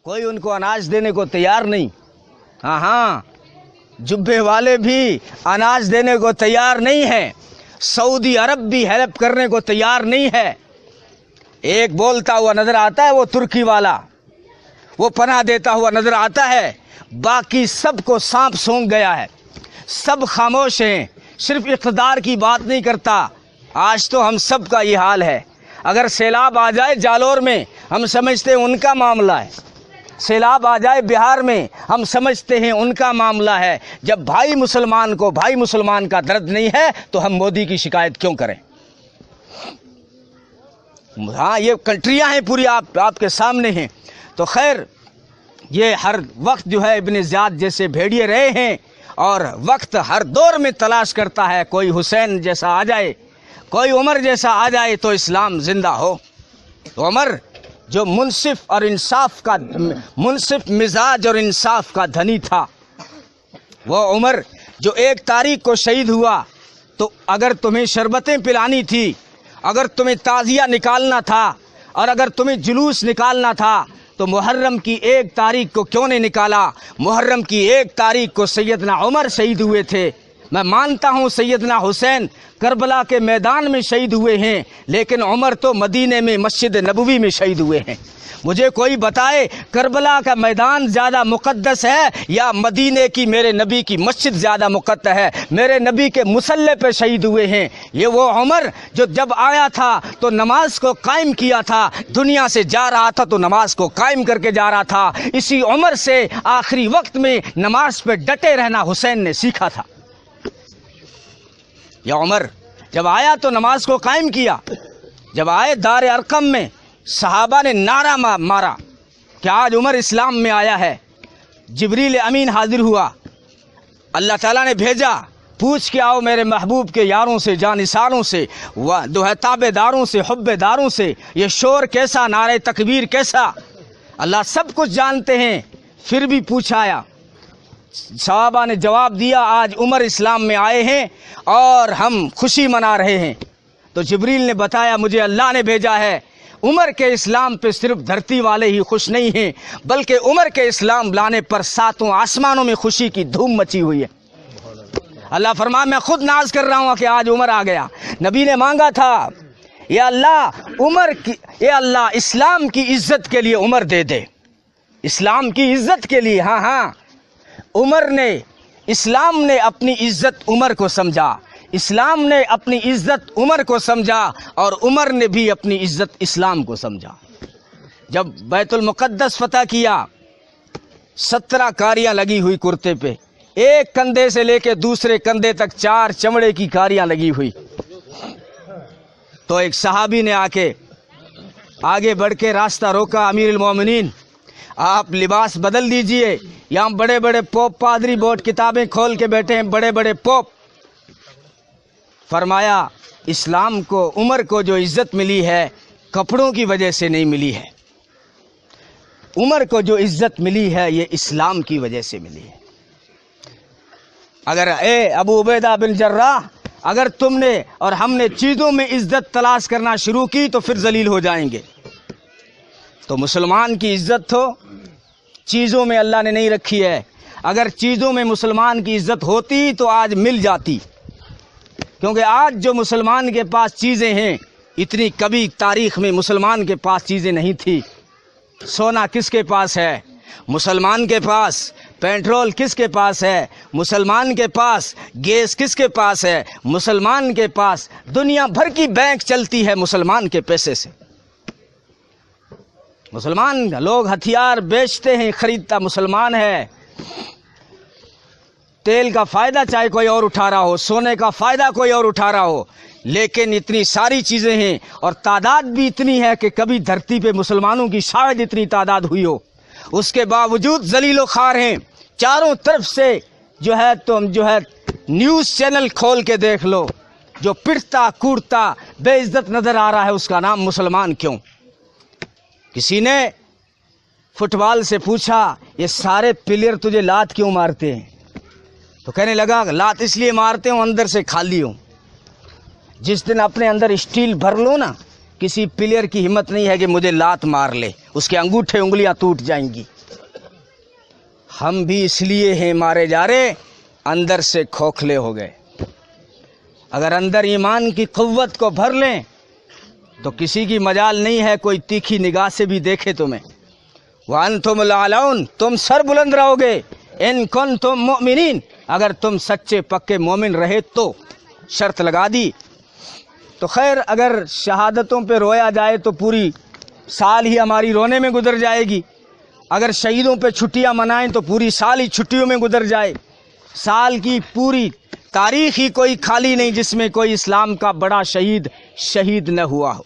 کوئی ان کو اناج دینے کو تیار نہیں. ہاں جبے والے بھی اناج دینے کو تیار نہیں ہیں. سعودی عرب بھی ہیلپ کرنے کو تیار نہیں ہے. ایک بولتا ہوا نظر آتا ہے وہ ترکی والا, وہ پناہ دیتا ہوا نظر آتا ہے, باقی سب کو سانپ سونگ گیا ہے, سب خاموش ہیں, صرف اقتدار کی بات نہیں کرتا. آج تو ہم سب کا یہ حال ہے. اگر سیلاب آ جائے جالور میں ہم سمجھتے ہیں ان کا معاملہ ہے, سیلاب آ جائے بہار میں ہم سمجھتے ہیں ان کا معاملہ ہے. جب بھائی مسلمان کو بھائی مسلمان کا درد نہیں ہے تو ہم مودی کی شکایت کیوں کریں؟ ہاں یہ کنٹریاں ہیں پوری آپ کے سامنے ہیں. تو خیر یہ ہر وقت جو ہے ابن زیاد جیسے بھیڑیے رہے ہیں, اور وقت ہر دور میں تلاش کرتا ہے کوئی حسین جیسا آ جائے, کوئی عمر جیسا آ جائے تو اسلام زندہ ہو. تو عمر جو منصف اور انصاف کا منصف مزاج اور انصاف کا دھنی تھا, وہ عمر جو 1 تاریخ کو شہید ہوا, تو اگر تمہیں شربتیں پلانی تھی, اگر تمہیں تعزیہ نکالنا تھا, اور اگر تمہیں جلوس نکالنا تھا, تو محرم کی 1 تاریخ کو کیوں نہیں نکالا؟ محرم کی 1 تاریخ کو سیدنا عمر شہید ہوئے تھے. میں مانتا ہوں سیدنا حسین کربلا کے میدان میں شہید ہوئے ہیں, لیکن عمر تو مدینے میں مسجد نبوی میں شہید ہوئے ہیں. مجھے کوئی بتائے کربلا کا میدان زیادہ مقدس ہے یا مدینے کی میرے نبی کی مسجد زیادہ مقدس ہے؟ میرے نبی کے مصلی پہ شہید ہوئے ہیں. یہ وہ عمر جو جب آیا تھا تو نماز کو قائم کیا تھا, دنیا سے جا رہا تھا تو نماز کو قائم کر کے جا رہا تھا. اسی عمر سے آخری وقت میں نماز پہ ڈٹے رہنا حسین نے سیکھا تھا. یہ عمر جب آیا تو نماز کو قائم کیا. جب آئے دار ارقم میں صحابہ نے نعرہ مارا کہ آج عمر اسلام میں آیا ہے. جبریل امین حاضر ہوا, اللہ تعالیٰ نے بھیجا, پوچھ کے آؤ میرے محبوب کے یاروں سے, جانثاروں سے, جو ہے تابع داروں سے, حب داروں سے, یہ شور کیسا, نعرہ تکبیر کیسا. اللہ سب کچھ جانتے ہیں, پھر بھی پوچھایا. صحابہ نے جواب دیا آج عمر اسلام میں آئے ہیں اور ہم خوشی منا رہے ہیں. تو جبریل نے بتایا مجھے اللہ نے بھیجا ہے. عمر کے اسلام پہ صرف دھرتی والے ہی خوش نہیں ہیں, بلکہ عمر کے اسلام لانے پر 7 آسمانوں میں خوشی کی دھوم مچی ہوئی ہے. اللہ فرمایا میں خود ناز کر رہا ہوں کہ آج عمر آ گیا. نبی نے مانگا تھا یا اللہ عمر کی, یا اللہ اسلام کی عزت کے لیے عمر دے دے, اسلام کی عزت کے لیے. ہاں عمر نے, اسلام نے اپنی عزت عمر کو سمجھا, اسلام نے اپنی عزت عمر کو سمجھا, اور عمر نے بھی اپنی عزت اسلام کو سمجھا. جب بیت المقدس فتح کیا 17 کاریاں لگی ہوئی کرتے پہ, ایک کندھے سے لے کے دوسرے کندھے تک 4 چمڑے کی کاریاں لگی ہوئی. تو ایک صحابی نے آ کے آگے بڑھ کے راستہ روکا, امیر المومنین آپ لباس بدل دیجئے, یہاں بڑے بڑے پوپ پادری بورڈ کتابیں کھول کے بیٹھے ہیں, بڑے بڑے پوپ. فرمایا اسلام کو, عمر کو جو عزت ملی ہے کپڑوں کی وجہ سے نہیں ملی ہے, عمر کو جو عزت ملی ہے یہ اسلام کی وجہ سے ملی ہے. اگر اے ابو عبیدہ بن جراح, اگر تم نے اور ہم نے چیزوں میں عزت تلاش کرنا شروع کی تو پھر ذلیل ہو جائیں گے. تو مسلمان کی عزت تو چیزوں میں اللہ نے نہیں رکھی ہے. اگر چیزوں میں مسلمان کی عزت ہوتی تو آج مل جاتی, کیونکہ آج جو مسلمان کے پاس چیزیں ہیں, اتنی کبھی تاریخ میں مسلمان کے پاس چیزیں نہیں تھی. سونا کس کے پاس ہے؟ مسلمان کے پاس. پیٹرول کس کے پاس ہے؟ مسلمان کے پاس. گیس کس کے پاس ہے؟ مسلمان کے پاس. دنیا بھر کی بینک چلتی ہے مسلمان کے پیسے سے. مسلمان لوگ ہتھیار بیچتے ہیں, خریدتا مسلمان ہے. تیل کا فائدہ چاہے کوئی اور اٹھا رہا ہو, سونے کا فائدہ کوئی اور اٹھا رہا ہو, لیکن اتنی ساری چیزیں ہیں اور تعداد بھی اتنی ہے کہ کبھی دھرتی پہ مسلمانوں کی شاید اتنی تعداد ہوئی ہو. اس کے باوجود ذلیل و خوار ہیں. چاروں طرف سے جو ہے تم جو ہے نیوز چینل کھول کے دیکھ لو, جو پٹتا کوڑتا بے عزت نظر آ رہا ہے اس کا نام مسلمان کیوں؟ کسی نے فٹ بال سے پوچھا یہ سارے پلیئر تجھے لات کیوں مارتے ہیں؟ تو کہنے لگا لات اس لیے مارتے ہوں اندر سے خالی ہوں. جس دن اپنے اندر اسٹیل بھر لو نا کسی پلیئر کی ہمت نہیں ہے کہ مجھے لات مار لے، اس کے انگوٹھے انگلیاں ٹوٹ جائیں گی۔ ہم بھی اس لیے ہیں مارے جا رہے، اندر سے کھوکھلے ہو گئے۔ اگر اندر ایمان کی قوت کو بھر لیں تو کسی کی مجال نہیں ہے کوئی تیکھی نگاہ سے بھی دیکھے تمہیں۔ وَأَنْتُمُ الْأَعْلَوْنَ، تم سر بلند رہو گے، اِن كُنتُم مُؤْمِنِينَ، اگر تم سچے پکے مومن رہے تو۔ شرط لگا دی۔ تو خیر اگر شہادتوں پہ رویا جائے تو پوری سال ہی ہماری رونے میں گزر جائے گی، اگر شہیدوں پہ چھٹیاں منائیں تو پوری سال ہی چھٹیوں میں گزر جائے۔ سال کی پوری تاریخ ہی کوئی خالی نہیں جس میں کوئی اسلام کا بڑا شہید نہ ہوا ہو۔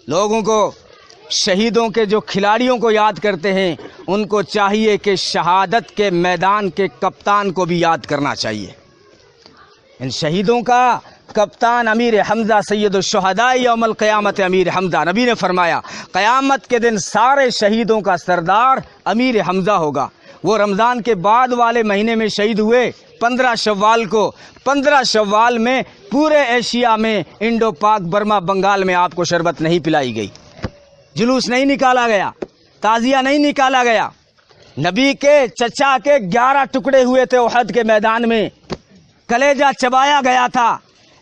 لوگوں کو شہیدوں کے جو کھلاڑیوں کو یاد کرتے ہیں، ان کو چاہیے کہ شہادت کے میدان کے کپتان کو بھی یاد کرنا چاہیے۔ ان شہیدوں کا کپتان امیر حمزہ سید الشہداء یوم القیامت امیر حمزہ، نبی نے فرمایا قیامت کے دن سارے شہیدوں کا سردار امیر حمزہ ہوگا۔ وہ رمضان کے بعد والے مہینے میں شہید ہوئے 15 شوال کو۔ 15 شوال میں پورے ایشیا میں، انڈو پاک برما بنگال میں آپ کو شربت نہیں پلائی گئی، جلوس نہیں نکالا گیا، تعزیہ نہیں نکالا گیا۔ نبی کے چچا کے 11 ٹکڑے ہوئے تھے احد کے میدان میں، کلیجہ چبایا گیا تھا،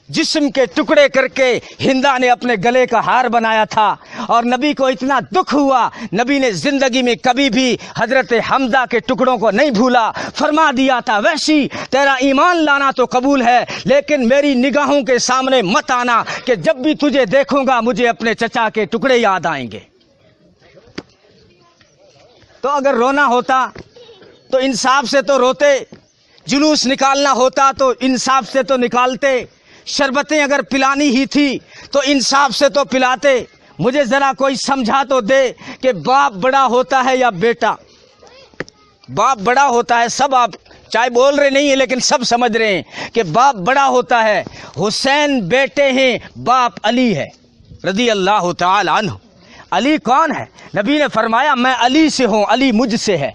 جسم کے ٹکڑے کر کے ہندا نے اپنے گلے کا ہار بنایا تھا، اور نبی کو اتنا دکھ ہوا، نبی نے زندگی میں کبھی بھی حضرت حمزہ کے ٹکڑوں کو نہیں بھولا۔ فرما دیا تھا وحشی تیرا ایمان لانا تو قبول ہے، لیکن میری نگاہوں کے سامنے مت آنا کہ جب بھی تجھے دیکھوں گا مجھے اپنے چچا کے ٹکڑے یاد آئیں گے۔ تو اگر رونا ہوتا تو انصاف سے تو روتے، جلوس نکالنا ہوتا تو انصاف سے تو نکالتے، شربتیں اگر پلانی ہی تھی تو انصاف سے تو پلاتے۔ مجھے ذرا کوئی سمجھا تو دے کہ باپ بڑا ہوتا ہے یا بیٹا؟ باپ بڑا ہوتا ہے، سب آپ چاہے بول رہے نہیں ہیں لیکن سب سمجھ رہے ہیں کہ باپ بڑا ہوتا ہے۔ حسین بیٹے ہیں، باپ علی ہے رضی اللہ تعالی عنہ۔ علی کون ہے؟ نبی نے فرمایا میں علی سے ہوں، علی مجھ سے ہے۔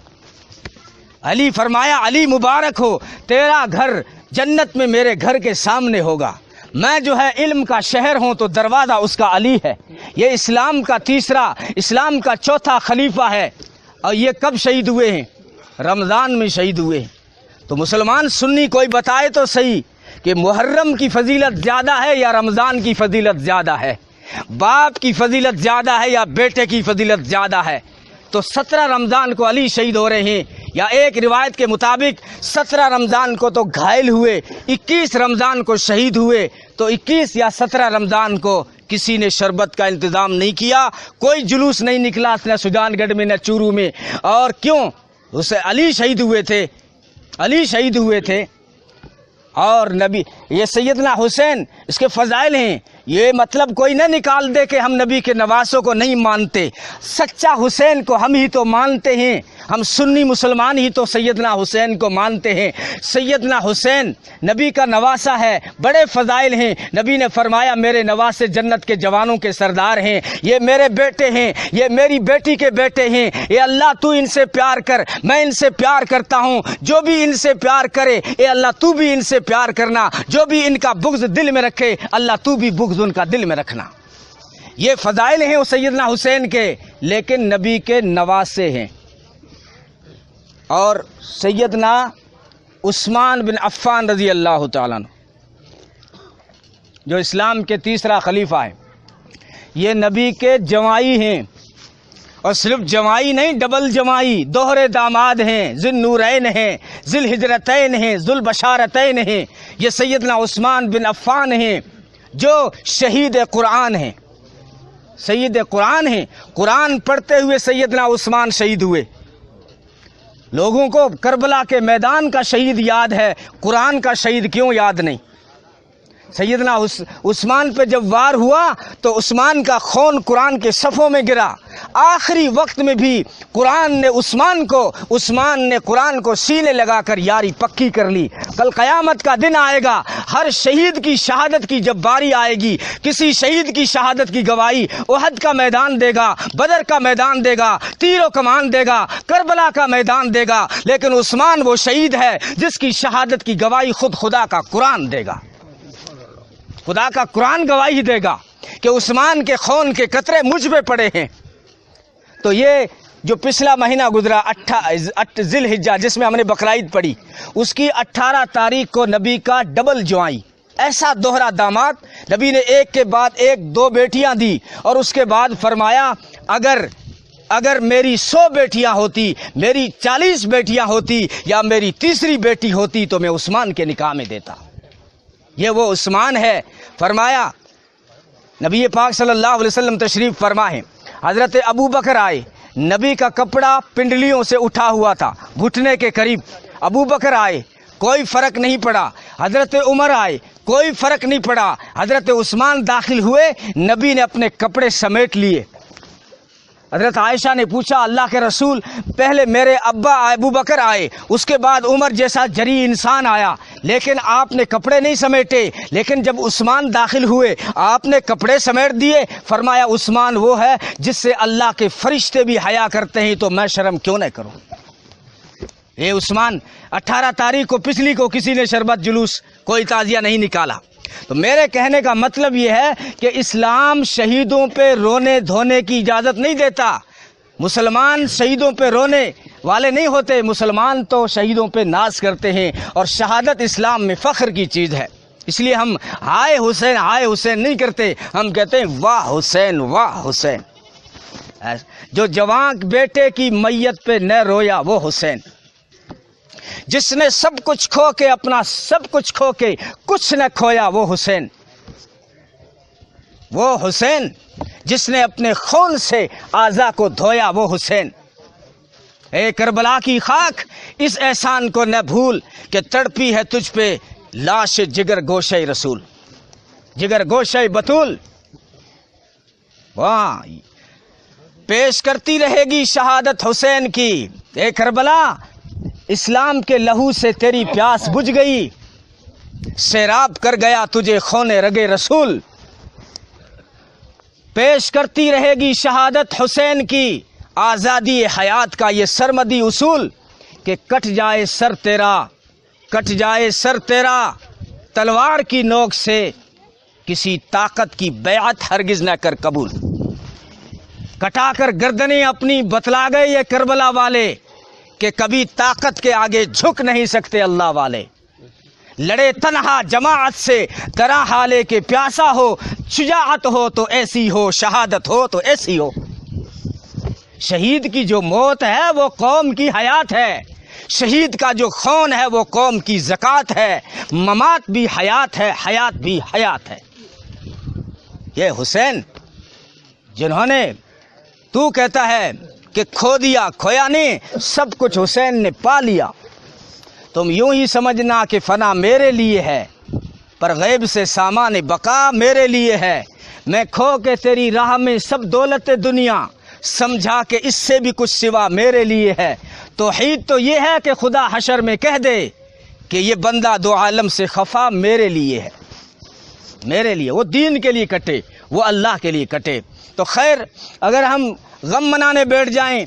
علی فرمایا علی مبارک ہو، تیرا گھر جنت میں میرے گھر کے سامنے ہوگا۔ میں جو ہے علم کا شہر ہوں تو دروازہ اس کا علی ہے۔ یہ اسلام کا تیسرا، اسلام کا چوتھا خلیفہ ہے، اور یہ کب شہید ہوئے ہیں؟ رمضان میں شہید ہوئے ہیں۔ تو مسلمان سنی کوئی بتائے تو صحیح کہ محرم کی فضیلت زیادہ ہے یا رمضان کی فضیلت زیادہ ہے؟ باپ کی فضیلت زیادہ ہے یا بیٹے کی فضیلت زیادہ ہے؟ تو 17 رمضان کو علی شہید ہو رہے ہیں، یا ایک روایت کے مطابق 17 رمضان کو تو گھائل ہوئے، 21 رمضان کو شہید ہوئے۔ تو 21 یا 17 رمضان کو کسی نے شربت کا انتظام نہیں کیا، کوئی جلوس نہیں نکلا، نہ سجان گڑھ میں نہ چورو میں۔ اور کیوں؟ اسے علی شہید ہوئے تھے، علی شہید ہوئے تھے۔ اور نبی یہ سیدنا حسین، اس کے فضائل ہیں، یہ مطلب کوئی نہ نکال دے کہ ہم نبی کے نواسوں کو نہیں مانتے۔ سچا حسین کو ہم ہی تو مانتے ہیں، ہم سنی مسلمان ہی تو سیدنا حسین کو مانتے ہیں۔ سیدنا حسین نبی کا نواسا ہے، بڑے فضائل ہیں۔ نبی نے فرمایا میرے نواسے جنت کے جوانوں کے سردار ہیں، یہ میرے بیٹے ہیں، یہ میری بیٹی کے بیٹے ہیں۔ اے اللہ تو ان سے پیار کر، میں ان سے پیار کرتا ہوں، جو بھی ان سے پیار کرے اے اللہ تو بھی ان سے پیار کرنا، جو بھی ان کا بغض دل میں رکھے اللہ تو بھی بغض ان کا دل میں رکھنا۔ یہ فضائل ہیں وہ سیدنا حسین کے، لیکن نبی کے نواسے ہیں۔ اور سیدنا عثمان بن عفان رضی اللہ تعالیٰ عنہ جو اسلام کے تیسرا خلیفہ ہے، یہ نبی کے جمائی ہیں، اور صرف جمائی نہیں، ڈبل جمائی، دوہرے داماد ہیں، ذی النورین ہیں، ذی الہجرتین ہیں، ذو البشارتین ہیں۔ یہ سیدنا عثمان بن عفان ہیں جو شہید قرآن ہیں، سید قرآن ہیں۔ قرآن پڑھتے ہوئے سیدنا عثمان شہید ہوئے۔ لوگوں کو کربلا کے میدان کا شہید یاد ہے، قرآن کا شہید کیوں یاد نہیں؟ سیدنا عثمان پہ جب وار ہوا تو عثمان کا خون قرآن کے صفوں میں گرا۔ آخری وقت میں بھی عثمان نے قرآن کو سینے لگا کر یاری پکی کر لی۔ کل قیامت کا دن آئے گا، ہر شہید کی شہادت کی جب باری آئے گی، کسی شہید کی شہادت کی گواہی احد کا میدان دے گا، بدر کا میدان دے گا، تیر و کمان دے گا، کربلا کا میدان دے گا، لیکن عثمان وہ شہید ہے جس کی شہادت کی گواہی خود خدا کا قرآن دے گا، خدا کا قرآن گواہی دے گا۔ کہ عثمان کے خون کے قطرے مجھ پہ پڑے ہیں۔ تو یہ جو پچھلا مہینہ گزرا ذی الحجہ، جس میں ہم نے بقرعید پڑھی، اس کی 18 تاریخ کو نبی کا ڈبل جوائی، ایسا دوہرا داماد، نبی نے ایک کے بعد ایک 2 بیٹیاں دی، اور اس کے بعد فرمایا اگر میری 100 بیٹیاں ہوتی، میری 40 بیٹیاں ہوتی، یا میری تیسری بیٹی ہوتی تو میں عثمان کے نکاح میں دیتا۔ یہ وہ عثمان ہے۔ فرمایا نبی پاک صلی اللہ علیہ وسلم تشریف فرما ہے، حضرت ابو بکر آئے، نبی کا کپڑا پنڈلیوں سے اٹھا ہوا تھا گھٹنے کے قریب، ابو بکر آئے، کوئی فرق نہیں پڑا، حضرت عمر آئے، کوئی فرق نہیں پڑا، حضرت عثمان داخل ہوئے، نبی نے اپنے کپڑے سمیٹ لیے۔ حضرت عائشہ نے پوچھا اللہ کے رسول، پہلے میرے ابا ابو بکر آئے، اس کے بعد عمر جیسا جری انسان آیا، لیکن آپ نے کپڑے نہیں سمیٹے، لیکن جب عثمان داخل ہوئے آپ نے کپڑے سمیٹ دیے۔ فرمایا عثمان وہ ہے جس سے اللہ کے فرشتے بھی حیا کرتے ہیں، تو میں شرم کیوں نہ کروں۔ یہ عثمان 18 تاریخ کو پچھلی کو کسی نے شربت جلوس کوئی تعزیہ نہیں نکالا۔ تو میرے کہنے کا مطلب یہ ہے کہ اسلام شہیدوں پہ رونے دھونے کی اجازت نہیں دیتا۔ مسلمان شہیدوں پہ رونے والے نہیں ہوتے، مسلمان تو شہیدوں پہ ناز کرتے ہیں، اور شہادت اسلام میں فخر کی چیز ہے۔ اس لیے ہم ہائے حسین نہیں کرتے، ہم کہتے ہیں واہ حسین واہ حسین۔ جو جوان بیٹے کی میت پہ نہ رویا وہ حسین، جس نے سب کچھ کھو کے اپنا سب کچھ کھو کے کچھ نہ کھویا وہ حسین۔ وہ حسین جس نے اپنے خون سے اعضا کو دھویا وہ حسین۔ اے کربلا کی خاک اس احسان کو نہ بھول کہ تڑپی ہے تجھ پہ لاش جگر گوشے رسول، جگر گوشے بطول۔ وہاں پیش کرتی رہے گی شہادت حسین کی۔ اے کربلا اسلام کے لہو سے تیری پیاس بجھ گئی، سیراب کر گیا تجھے خون رگے رسول۔ پیش کرتی رہے گی شہادت حسین کی، آزادی حیات کا یہ سرمدی اصول، کہ کٹ جائے سر تیرا، کٹ جائے سر تیرا تلوار کی نوک سے، کسی طاقت کی بیعت ہرگز نہ کر قبول۔ کٹا کر گردنیں اپنی بتلا گئے یہ کربلا والے کہ کبھی طاقت کے آگے جھک نہیں سکتے اللہ والے۔ لڑے تنہا جماعت سے طرح حالے کے پیاسا ہو، شجاعت ہو تو ایسی ہو، شہادت ہو تو ایسی ہو۔ شہید کی جو موت ہے وہ قوم کی حیات ہے، شہید کا جو خون ہے وہ قوم کی زکوٰۃ ہے، ممات بھی حیات ہے، حیات بھی حیات ہے۔ یہ حسین جنہوں نے تو کہتا ہے کہ کھو دیا، کھویا نہیں، سب کچھ حسین نے پا لیا۔ تم یوں ہی سمجھنا کہ فنا میرے لیے ہے، پر غیب سے سامان بقا میرے لیے ہے۔ میں کھو کے تیری راہ میں سب دولت دنیا، سمجھا کہ اس سے بھی کچھ سوا میرے لیے ہے۔ توحید تو یہ ہے کہ خدا حشر میں کہہ دے کہ یہ بندہ دو عالم سے خفا میرے لیے ہے، میرے لیے۔ وہ دین کے لیے کٹے، وہ اللہ کے لیے کٹے۔ تو خیر اگر ہم غم منانے بیٹھ جائیں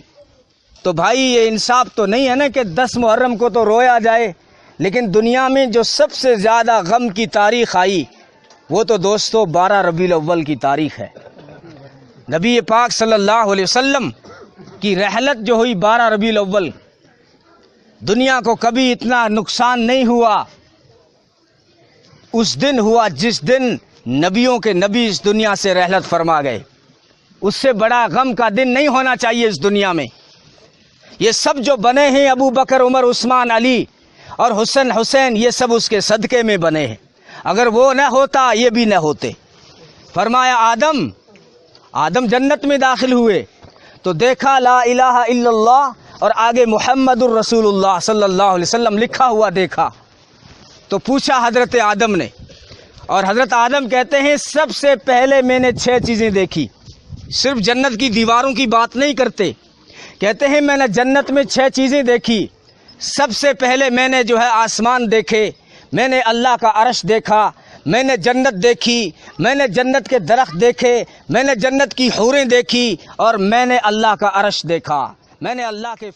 تو بھائی یہ انصاف تو نہیں ہے نا کہ 10 محرم کو تو رویا جائے، لیکن دنیا میں جو سب سے زیادہ غم کی تاریخ آئی وہ تو دوستو 12 ربیع الاول کی تاریخ ہے۔ نبی پاک صلی اللہ علیہ وسلم کی رحلت جو ہوئی 12 ربیع الاول، دنیا کو کبھی اتنا نقصان نہیں ہوا اس دن ہوا جس دن نبیوں کے نبی اس دنیا سے رحلت فرما گئے۔ اس سے بڑا غم کا دن نہیں ہونا چاہیے اس دنیا میں۔ یہ سب جو بنے ہیں ابو بکر، عمر، عثمان، علی اور حسین یہ سب اس کے صدقے میں بنے ہیں۔ اگر وہ نہ ہوتا یہ بھی نہ ہوتے۔ فرمایا آدم جنت میں داخل ہوئے تو دیکھا لا الہ الا اللہ اور آگے محمد الرسول اللہ صلی اللہ علیہ وسلم لکھا ہوا دیکھا، تو پوچھا حضرت آدم نے، اور حضرت آدم کہتے ہیں سب سے پہلے میں نے 6 چیزیں دیکھی۔ صرف جنت کی دیواروں کی بات نہیں کرتے، کہتے ہیں میں نے جنت میں 6 چیزیں دیکھی۔ سب سے پہلے میں نے جو ہے آسمان دیکھے، میں نے اللہ کا عرش دیکھا، میں نے جنت دیکھی، میں نے جنت کے درخت دیکھے، میں نے جنت کی حوریں دیکھی، اور میں نے اللہ کا عرش دیکھا، میں نے اللہ کے